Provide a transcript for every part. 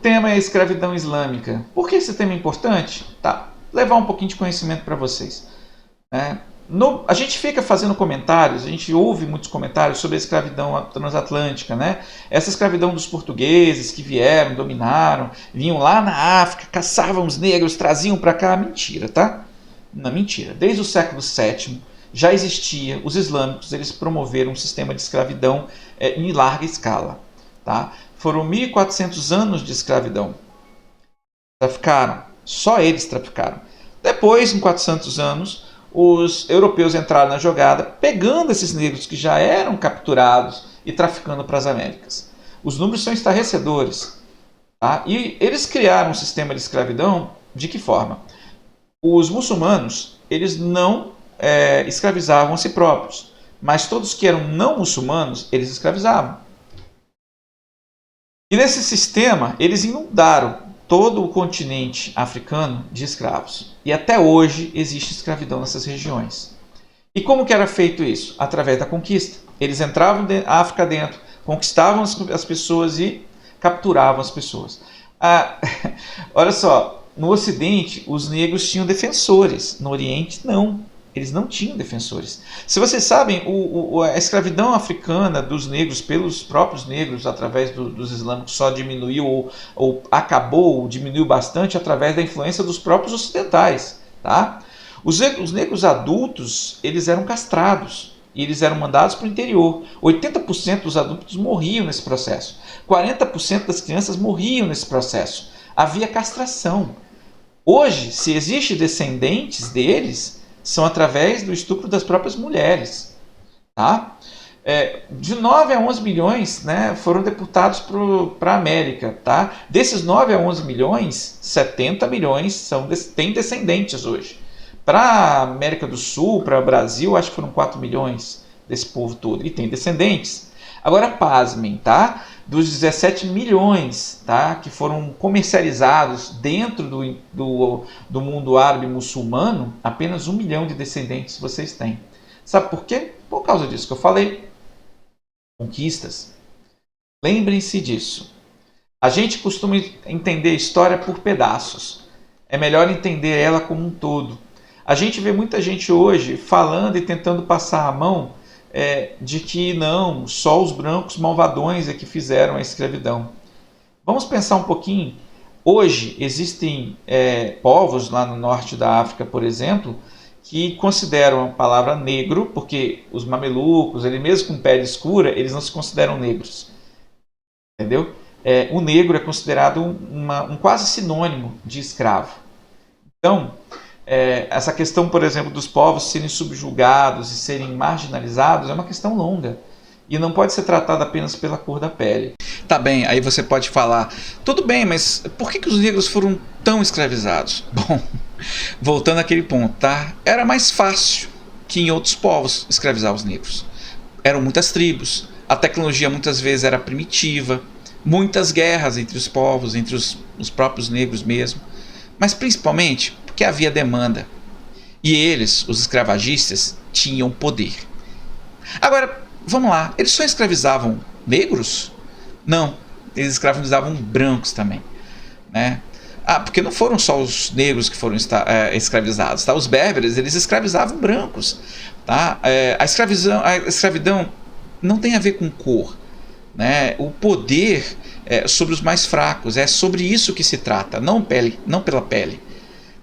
tema é a escravidão islâmica. Por que esse tema é importante? Tá, levar um pouquinho de conhecimento para vocês. A gente fica fazendo comentários, a gente ouve muitos comentários sobre a escravidão transatlântica, né? Essa escravidão dos portugueses que vieram, dominaram, vinham lá na África, caçavam os negros, traziam para cá. Mentira, tá? Não, mentira. Desde o século VII já existia, os islâmicos eles promoveram um sistema de escravidão em larga escala. Tá? Foram 1.400 anos de escravidão. Traficaram, só eles traficaram. Depois, em 400 anos, os europeus entraram na jogada, pegando esses negros que já eram capturados e traficando para as Américas. Os números são estarrecedores. Tá? E eles criaram um sistema de escravidão de que forma? Os muçulmanos eles não escravizavam a si próprios, mas todos que eram não muçulmanos, eles escravizavam. E nesse sistema, eles inundaram todo o continente africano de escravos. E até hoje existe escravidão nessas regiões. E como que era feito isso? Através da conquista. Eles entravam na África dentro, conquistavam as pessoas e capturavam as pessoas. Olha só, no Ocidente os negros tinham defensores, no Oriente não. Eles não tinham defensores. Se vocês sabem, a escravidão africana dos negros pelos próprios negros, através dos islâmicos, só diminuiu ou acabou, ou diminuiu bastante através da influência dos próprios ocidentais. Tá? Os negros adultos eles eram castrados e eles eram mandados para o interior. 80% dos adultos morriam nesse processo. 40% das crianças morriam nesse processo. Havia castração. Hoje, se existem descendentes deles, são através do estupro das próprias mulheres. Tá? De 9 a 11 milhões né, foram deportados para a América. Tá? Desses 9 a 11 milhões, 70 milhões têm descendentes hoje. Para a América do Sul, para o Brasil, acho que foram 4 milhões desse povo todo. E tem descendentes. Agora, pasmem, tá? Dos 17 milhões tá, que foram comercializados dentro do mundo árabe muçulmano, apenas 1 milhão de descendentes vocês têm. Sabe por quê? Por causa disso que eu falei. Conquistas. Lembrem-se disso. A gente costuma entender a história por pedaços. É melhor entender ela como um todo. A gente vê muita gente hoje falando e tentando passar a mão de que não, só os brancos malvadões é que fizeram a escravidão. Vamos pensar um pouquinho. Hoje existem povos lá no norte da África, por exemplo, que consideram a palavra negro, porque os mamelucos, ele mesmo com pele escura, eles não se consideram negros. Entendeu? O negro é considerado um quase sinônimo de escravo. Então, essa questão, por exemplo, dos povos serem subjugados e serem marginalizados é uma questão longa e não pode ser tratada apenas pela cor da pele. Tá bem, aí você pode falar, tudo bem, mas por que os negros foram tão escravizados? Bom, voltando àquele ponto, tá? Era mais fácil que em outros povos escravizar os negros. Eram muitas tribos, a tecnologia muitas vezes era primitiva, muitas guerras entre os povos, entre os próprios negros mesmo, mas principalmente porque havia demanda. E eles, os escravagistas, tinham poder. Agora, vamos lá, eles só escravizavam negros? Não, eles escravizavam brancos também. Né? Porque não foram só os negros que foram escravizados. Tá? Os berberes, eles escravizavam brancos. Tá? A escravidão não tem a ver com cor. Né? O poder sobre os mais fracos, é sobre isso que se trata, não pela pele.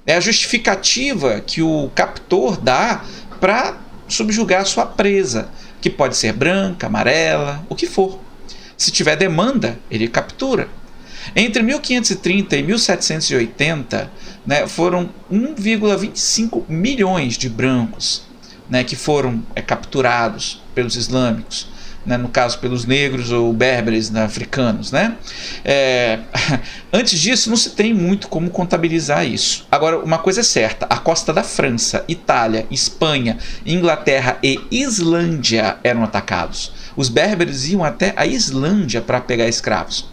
É a justificativa que o captor dá para subjugar a sua presa, que pode ser branca, amarela, o que for. Se tiver demanda, ele captura. Entre 1530 e 1780, né, foram 1,25 milhões de brancos, né, que foram capturados pelos islâmicos. Né, no caso pelos negros ou berberes africanos. Né? Antes disso não se tem muito como contabilizar isso. Agora, uma coisa é certa, a costa da França, Itália, Espanha, Inglaterra e Islândia eram atacados. Os berberes iam até a Islândia para pegar escravos.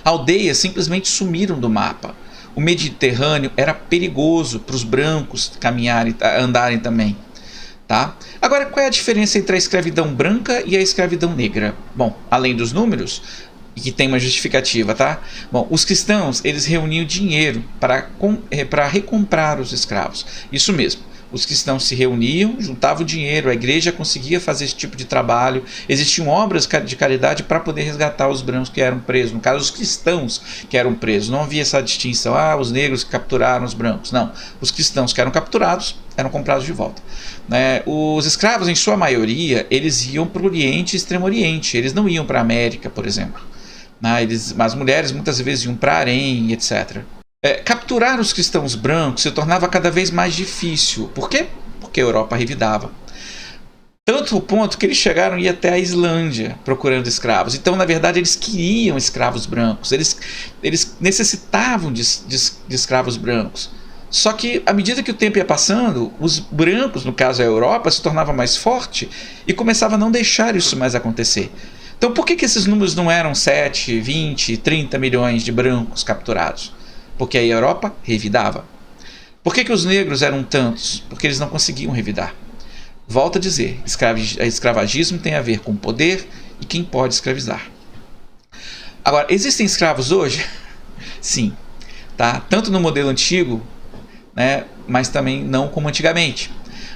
Aldeias simplesmente sumiram do mapa. O Mediterrâneo era perigoso para os brancos andarem também. Tá? Agora, qual é a diferença entre a escravidão branca e a escravidão negra? Bom, além dos números, e que tem uma justificativa, tá? Bom, os cristãos, eles reuniam dinheiro para recomprar os escravos. Isso mesmo. Os cristãos se reuniam, juntavam dinheiro, a igreja conseguia fazer esse tipo de trabalho, existiam obras de caridade para poder resgatar os brancos que eram presos, no caso os cristãos que eram presos. Não havia essa distinção, os negros que capturaram os brancos. Não, os cristãos que eram capturados eram comprados de volta. Os escravos, em sua maioria, eles iam para o Oriente e Extremo Oriente, eles não iam para a América, por exemplo. As mulheres muitas vezes iam para Harém, etc. Capturar os cristãos brancos se tornava cada vez mais difícil. Por quê? Porque a Europa revidava. Tanto o ponto que eles chegaram a ir até a Islândia procurando escravos. Então, na verdade, eles queriam escravos brancos. Eles necessitavam de escravos brancos. Só que, à medida que o tempo ia passando, os brancos, no caso a Europa, se tornava mais forte e começava a não deixar isso mais acontecer. Então, por que esses números não eram 7, 20, 30 milhões de brancos capturados? Porque a Europa revidava. Por que os negros eram tantos? Porque eles não conseguiam revidar. Volto a dizer, escravagismo tem a ver com poder e quem pode escravizar. Agora, existem escravos hoje? Sim. Tá? Tanto no modelo antigo, mas também não como antigamente.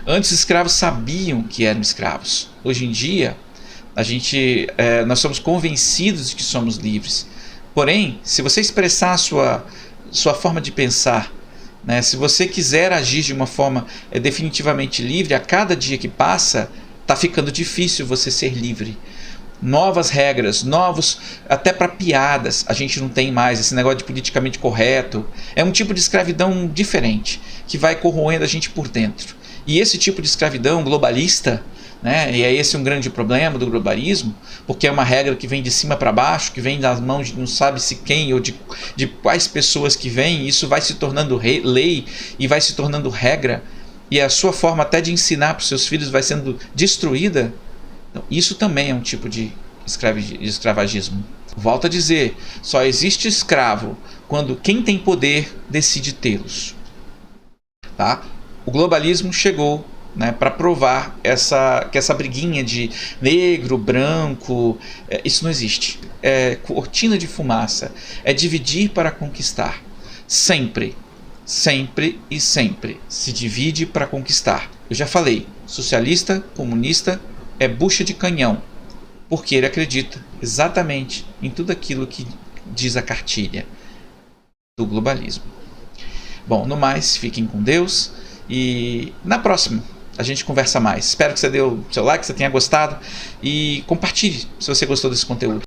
Antes, os escravos sabiam que eram escravos. Hoje em dia, nós somos convencidos de que somos livres. Porém, se você expressar a sua forma de pensar, se você quiser agir de uma forma definitivamente livre, a cada dia que passa, está ficando difícil você ser livre. Novas regras, até para piadas, a gente não tem mais esse negócio de politicamente correto. É um tipo de escravidão diferente, que vai corroendo a gente por dentro. E esse tipo de escravidão globalista, e é esse um grande problema do globalismo, porque é uma regra que vem de cima para baixo, que vem das mãos de não sabe-se quem ou de quais pessoas que vem, e isso vai se tornando lei e vai se tornando regra, e a sua forma até de ensinar para os seus filhos vai sendo destruída. Então, isso também é um tipo de escravagismo. Volto a dizer, só existe escravo quando quem tem poder decide tê-los. Tá? O globalismo chegou para provar que essa briguinha de negro, branco, isso não existe. É cortina de fumaça. É dividir para conquistar. Sempre, sempre e sempre se divide para conquistar. Eu já falei, socialista, comunista é bucha de canhão, porque ele acredita exatamente em tudo aquilo que diz a cartilha do globalismo. Bom, no mais, fiquem com Deus e na próxima a gente conversa mais. Espero que você dê o seu like, que você tenha gostado e compartilhe se você gostou desse conteúdo.